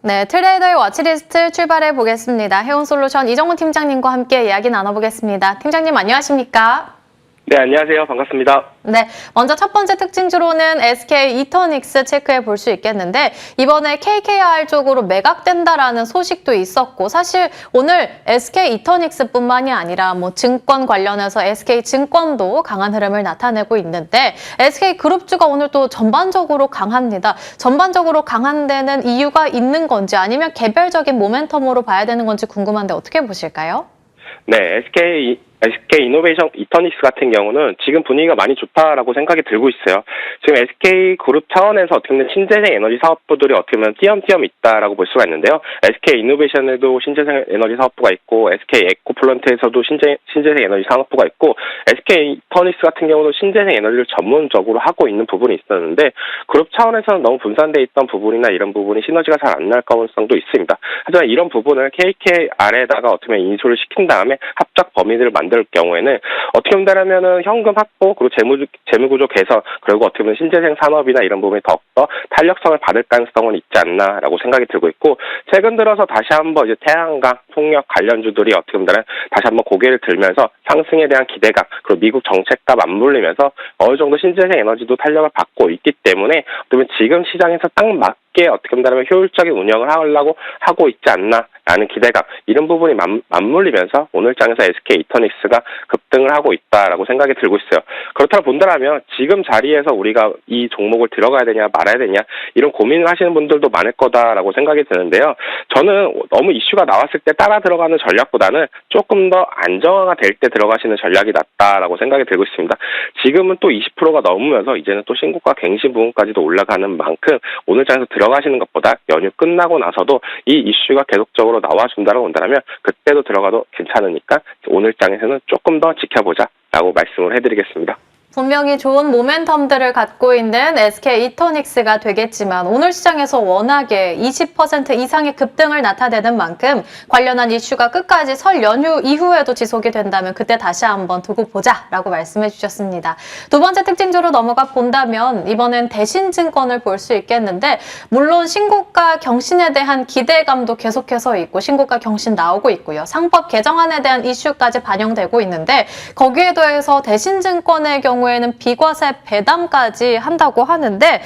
네, 트레이더의 워치리스트 출발해 보겠습니다. 해운솔루션 이정훈 팀장님과 함께 이야기 나눠보겠습니다. 팀장님 안녕하십니까? 네, 안녕하세요. 반갑습니다. 네, 먼저 첫 번째 특징주로는 SK 이터닉스 체크해 볼 수 있겠는데 이번에 KKR 쪽으로 매각된다라는 소식도 있었고 사실 오늘 SK 이터닉스뿐만이 아니라 증권 관련해서 SK증권도 강한 흐름을 나타내고 있는데 SK그룹주가 오늘 또 전반적으로 강합니다. 전반적으로 강한 데는 이유가 있는 건지 아니면 개별적인 모멘텀으로 봐야 되는 건지 궁금한데 어떻게 보실까요? 네, SK이노베이션 이터닉스 같은 경우는 지금 분위기가 많이 좋다라고 생각이 들고 있어요. 지금 SK그룹 차원에서 어떻게 보면 신재생 에너지 사업부들이 어떻게 보면 띄엄띄엄 있다라고 볼 수가 있는데요. SK이노베이션에도 신재생 에너지 사업부가 있고 SK에코플런트에서도 신재생 에너지 사업부가 있고 SK 이터닉스 같은 경우도 신재생 에너지를 전문적으로 하고 있는 부분이 있었는데 그룹 차원에서는 너무 분산돼 있던 부분이나 이런 부분이 시너지가 잘 안 날 가능성도 있습니다. 하지만 이런 부분을 KKR에다가 어떻게 보면 인수를 시킨 다음에 합작 범위들을 만들 경우에는 어떻게 본다면은 현금 확보 그리고 재무구조 개선 그리고 어떻게 보면 신재생 산업이나 이런 부분이 더욱더 탄력성을 받을 가능성은 있지 않나라고 생각이 들고 있고 최근 들어서 다시 한번 이제 태양광, 풍력 관련주들이 어떻게 보면 다시 한번 고개를 들면서 상승에 대한 기대감 그리고 미국 정책과 맞물리면서 어느 정도 신재생 에너지도 탄력을 받고 있기 때문에 어떻게 보면 지금 시장에서 딱 맞게 어떻게 본다면 효율적인 운영을 하려고 하고 있지 않나라는 기대감 이런 부분이 맞물리면서 오늘 장에서 SK 이터닉스가 급등을 하고 있다라고 생각이 들고 있어요. 그렇다고 본다면 지금 자리에서 우리가 이 종목을 들어가야 되냐 말아야 되냐 이런 고민을 하시는 분들도 많을 거다라고 생각이 드는데요. 저는 너무 이슈가 나왔을 때 따라 들어가는 전략보다는 조금 더 안정화가 될 때 들어가시는 전략이 낫다라고 생각이 들고 있습니다. 지금은 또 20%가 넘으면서 이제는 또 신고가 갱신 부분까지도 올라가는 만큼 오늘 장에서 들어가시는 것보다 연휴 끝나고 나서도 이 이슈가 계속적으로 나와준다고 본다면 그때도 들어가도 괜찮으니까 오늘 장에서는 조금 더 지켜보자라고 말씀을 해드리겠습니다. 분명히 좋은 모멘텀들을 갖고 있는 SK 이터닉스가 되겠지만 오늘 시장에서 워낙에 20% 이상의 급등을 나타내는 만큼 관련한 이슈가 끝까지 설 연휴 이후에도 지속이 된다면 그때 다시 한번 두고 보자라고 말씀해 주셨습니다. 두 번째 특징주로 넘어가 본다면 이번엔 대신증권을 볼 수 있겠는데 물론 신고가 경신에 대한 기대감도 계속해서 있고 신고가 경신 나오고 있고요. 상법 개정안에 대한 이슈까지 반영되고 있는데 거기에 더해서 대신증권의 경우에는 비과세 배당까지 한다고 하는데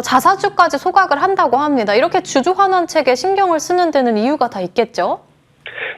자사주까지 소각을 한다고 합니다. 이렇게 주주 환원책에 신경을 쓰는 데는 이유가 다 있겠죠?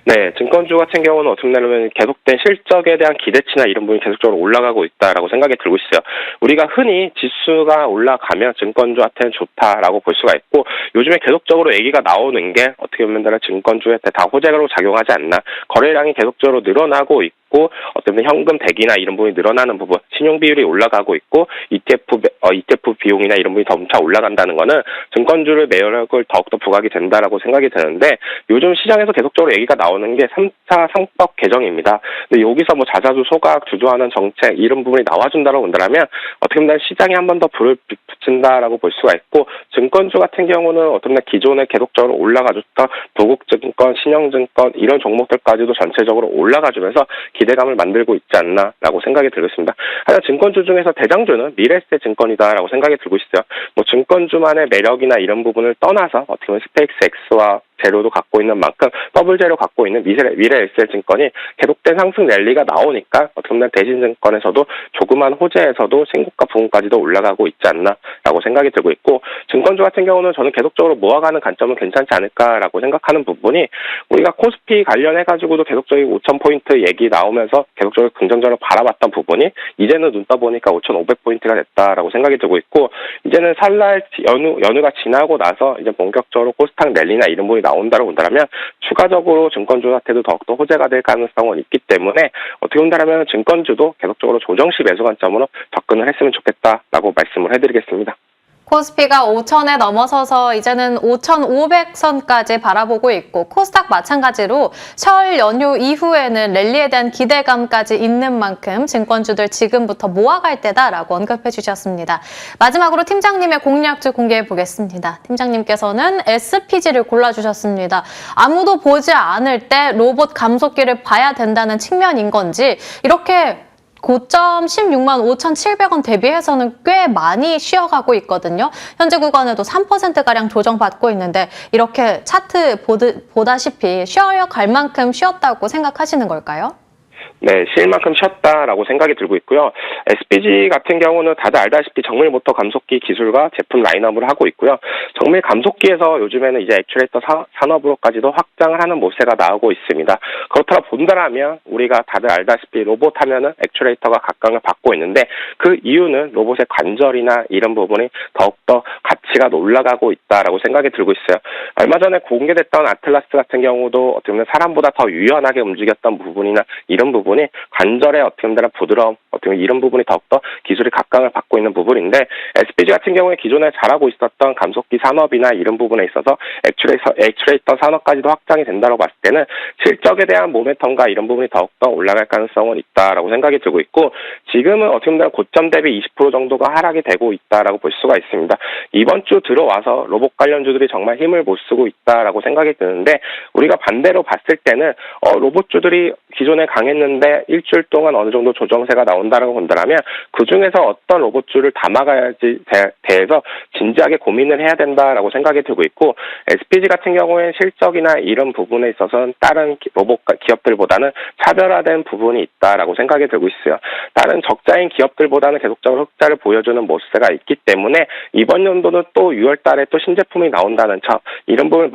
네, 증권주 같은 경우는 어떻게 보면 계속된 실적에 대한 기대치나 이런 부분이 계속적으로 올라가고 있다라고 생각이 들고 있어요. 우리가 흔히 지수가 올라가면 증권주한테는 좋다라고 볼 수가 있고 요즘에 계속적으로 얘기가 나오는 게 어떻게 보면 증권주한테 다 호재로 작용하지 않나 거래량이 계속적으로 늘어나고 있고 어떤 현금 대기나 이런 부분이 늘어나는 부분, 신용 비율이 올라가고 있고 ETF 비용이나 이런 부분이 점차 올라간다는 거는 증권주를 매력을 더욱더 부각이 된다라고 생각이 드는데 요즘 시장에서 계속적으로 얘기가 나오는 게 3차 상법 개정입니다. 근데 여기서 자사주 소각 주도하는 정책 이런 부분이 나와준다고 본다면 어떻게 보면 시장에 한 번 더 불을 붙인다라고 볼 수가 있고 증권주 같은 경우는 어떻게 보면 기존에 계속적으로 올라가줬던 도국증권, 신영증권 이런 종목들까지도 전체적으로 올라가주면서 기대감을 만들고 있지 않나라고 생각이 들겠습니다. 하지만 증권주 중에서 대장주는 미래에셋증권이다라고 생각이 들고 있어요. 증권주만의 매력이나 이런 부분을 떠나서 어떻게 보면 스페이스 X와 제로도 갖고 있는 만큼 더블 제로 갖고 있는 미래에셋증권이 계속된 상승 랠리가 나오니까 어떻게 보면 대신증권에서도 조그만 호재에서도 신고가 부분까지도 올라가고 있지 않나라고 생각이 들고 있고 증권주 같은 경우는 저는 계속적으로 모아가는 관점은 괜찮지 않을까라고 생각하는 부분이 우리가 코스피 관련해가지고도 계속적인 5,000포인트 얘기 나오면서 계속적으로 긍정적으로 바라봤던 부분이 이제는 눈 떠보니까 5,500포인트가 됐다라고 생각이 들고 있고 이제는 설날 연휴가 지나고 나서 이제 본격적으로 코스닥 랠리나 이런 부분이 나온다고 본다면 추가적으로 증권주한테도 더욱더 호재가 될 가능성은 있기 때문에 어떻게 본다면 증권주도 계속적으로 조정시 매수 관점으로 접근을 했으면 좋겠다라고 말씀을 해드리겠습니다. 코스피가 5,000에 넘어서서 이제는 5,500선까지 바라보고 있고 코스닥 마찬가지로 설 연휴 이후에는 랠리에 대한 기대감까지 있는 만큼 증권주들 지금부터 모아갈 때다라고 언급해 주셨습니다. 마지막으로 팀장님의 공략주 공개해 보겠습니다. 팀장님께서는 SPG를 골라주셨습니다. 아무도 보지 않을 때 로봇 감속기를 봐야 된다는 측면인 건지 이렇게 고점 16만 5,700원 대비해서는 꽤 많이 쉬어가고 있거든요. 현재 구간에도 3%가량 조정받고 있는데 이렇게 차트 보다시피 쉬어갈 만큼 쉬었다고 생각하시는 걸까요? 네, 쉴 만큼 쉬었다라고 생각이 들고 있고요. SPG 같은 경우는 다들 알다시피 정밀 모터 감속기 기술과 제품 라인업을 하고 있고요. 정밀 감속기에서 요즘에는 이제 액추에이터 산업으로까지도 확장을 하는 모세가 나오고 있습니다. 그렇다고 본다라면 우리가 다들 알다시피 로봇 하면은 액추에이터가 각광을 받고 있는데 그 이유는 로봇의 관절이나 이런 부분이 더욱더 가치가 올라가고 있다라고 생각이 들고 있어요. 얼마 전에 공개됐던 아틀라스 같은 경우도 어떻게 보면 사람보다 더 유연하게 움직였던 부분이나 이런 부분이 관절의 어떻게 보면 부드러움, 어떻게 보면 이런 부분이 더욱더 기술이 각광을 받고 있는 부분인데 SPG 같은 경우에 기존에 잘하고 있었던 감속기 산업이나 이런 부분에 있어서 액추에이터 산업까지도 확장이 된다고 봤을 때는 실적에 대한 모멘텀과 이런 부분이 더욱더 올라갈 가능성은 있다라고 생각이 들고 있고 지금은 어떻게 보면 고점 대비 20% 정도가 하락이 되고 있다라고 볼 수가 있습니다. 이번 주 들어와서 로봇 관련주들이 정말 힘을 못 쓰고 있다라고 생각이 드는데 우리가 반대로 봤을 때는 로봇주들이 기존에 강했는데 일주일 동안 어느 정도 조정세가 나온다라고 본다면 그 중에서 어떤 로봇주를 담아가야지 대해서 진지하게 고민을 해야 된다라고 생각이 들고 있고 SPG 같은 경우에 실적이나 이런 부분에 있어서는 다른 로봇 기업들보다는 차별화된 부분이 있다라고 생각이 들고 있어요. 다른 적자인 기업들보다는 계속적으로 흑자를 보여주는 모습세가 있기 때문에 이번 연도는 또 6월 달에 또 신제품이 나온다는 점 이런 부분을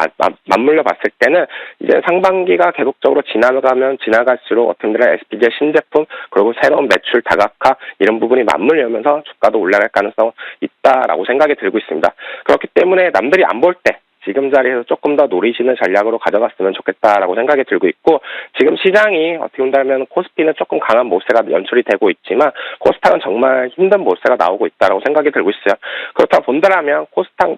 맞물려 봤을 때는 이제 상반기가 계속적으로 지나갈수록 어떤 분들은 SPG의 신제품 그리고 새로운 매출 다각화 이런 부분이 맞물리면서 주가도 올라갈 가능성은 있다라고 생각이 들고 있습니다. 그렇기 때문에 남들이 안 볼 때 지금 자리에서 조금 더 노리시는 전략으로 가져갔으면 좋겠다라고 생각이 들고 있고 지금 시장이 어떻게 본다면 코스피는 조금 강한 모세가 연출이 되고 있지만 코스닥은 정말 힘든 모세가 나오고 있다라고 생각이 들고 있어요. 그렇다고 본다라면 코스닥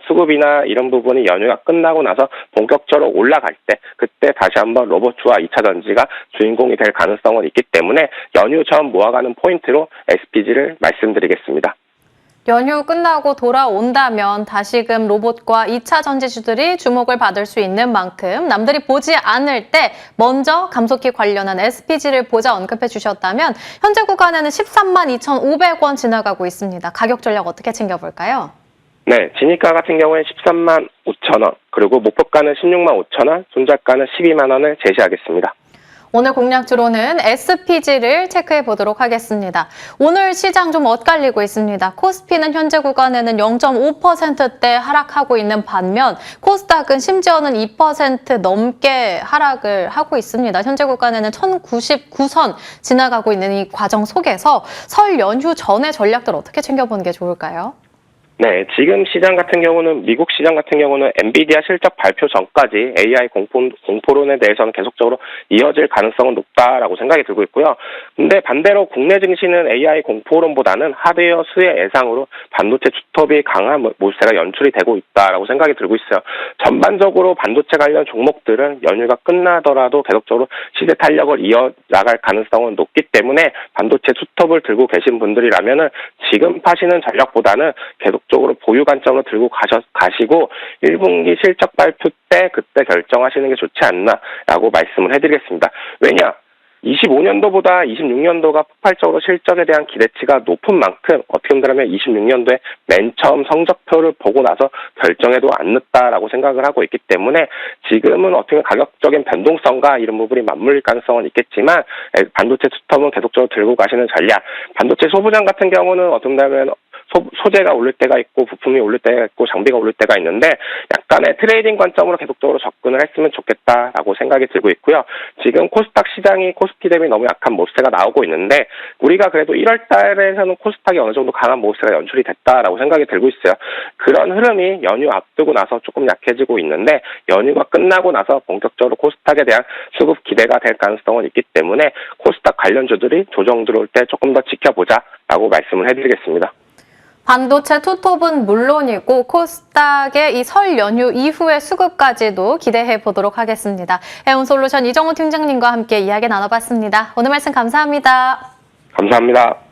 수급이나 이런 부분이 연휴가 끝나고 나서 본격적으로 올라갈 때 그때 다시 한번 로봇주와 2차 전지가 주인공이 될 가능성은 있기 때문에 연휴 전 모아가는 포인트로 SPG를 말씀드리겠습니다. 연휴 끝나고 돌아온다면 다시금 로봇과 2차 전지주들이 주목을 받을 수 있는 만큼 남들이 보지 않을 때 먼저 감속기 관련한 SPG를 보자 언급해 주셨다면 현재 구간에는 13만 2,500원 지나가고 있습니다. 가격 전략 어떻게 챙겨볼까요? 네, 진입가 같은 경우에 13만 5천 원, 그리고 목표가는 16만 5천 원, 손절가는 12만 원을 제시하겠습니다. 오늘 공략주로는 SPG를 체크해 보도록 하겠습니다. 오늘 시장 좀 엇갈리고 있습니다. 코스피는 현재 구간에는 0.5%대 하락하고 있는 반면 코스닥은 심지어는 2% 넘게 하락을 하고 있습니다. 현재 구간에는 1099선 지나가고 있는 이 과정 속에서 설 연휴 전의 전략들 어떻게 챙겨보는 게 좋을까요? 네, 지금 시장 같은 경우는 미국 시장 같은 경우는 엔비디아 실적 발표 전까지 AI 공포론에 대해서는 계속적으로 이어질 가능성은 높다라고 생각이 들고 있고요. 근데 반대로 국내 증시는 AI 공포론보다는 하드웨어 수혜 예상으로 반도체 투톱이 강한 모세가 연출이 되고 있다라고 생각이 들고 있어요. 전반적으로 반도체 관련 종목들은 연휴가 끝나더라도 계속적으로 시세 탄력을 이어나갈 가능성은 높기 때문에 반도체 투톱을 들고 계신 분들이라면은 지금 파시는 전략보다는 계속적으로 보유 관점으로 들고 가시고 1분기 실적 발표 때 그때 결정하시는 게 좋지 않나라고 말씀을 해드리겠습니다. 왜냐? 25년도보다 26년도가 폭발적으로 실적에 대한 기대치가 높은 만큼 어떻게 본다면 26년도에 맨 처음 성적표를 보고 나서 결정해도 안 늦다라고 생각을 하고 있기 때문에 지금은 어떻게 보면 가격적인 변동성과 이런 부분이 맞물릴 가능성은 있겠지만 반도체 투톱은 계속적으로 들고 가시는 전략, 반도체 소부장 같은 경우는 어떻게 본다면 소재가 오를 때가 있고 부품이 오를 때가 있고 장비가 오를 때가 있는데 약간의 트레이딩 관점으로 계속적으로 접근을 했으면 좋겠다라고 생각이 들고 있고요. 지금 코스닥 시장이 코스피 대비 너무 약한 모세가 나오고 있는데 우리가 그래도 1월 달에서는 코스닥이 어느 정도 강한 모세가 연출이 됐다라고 생각이 들고 있어요. 그런 흐름이 연휴 앞두고 나서 조금 약해지고 있는데 연휴가 끝나고 나서 본격적으로 코스닥에 대한 수급 기대가 될 가능성은 있기 때문에 코스닥 관련주들이 조정 들어올 때 조금 더 지켜보자라고 말씀을 해드리겠습니다. 반도체 투톱은 물론이고 코스닥의 이 설 연휴 이후의 수급까지도 기대해 보도록 하겠습니다. 해운솔루션 이정우 팀장님과 함께 이야기 나눠봤습니다. 오늘 말씀 감사합니다. 감사합니다.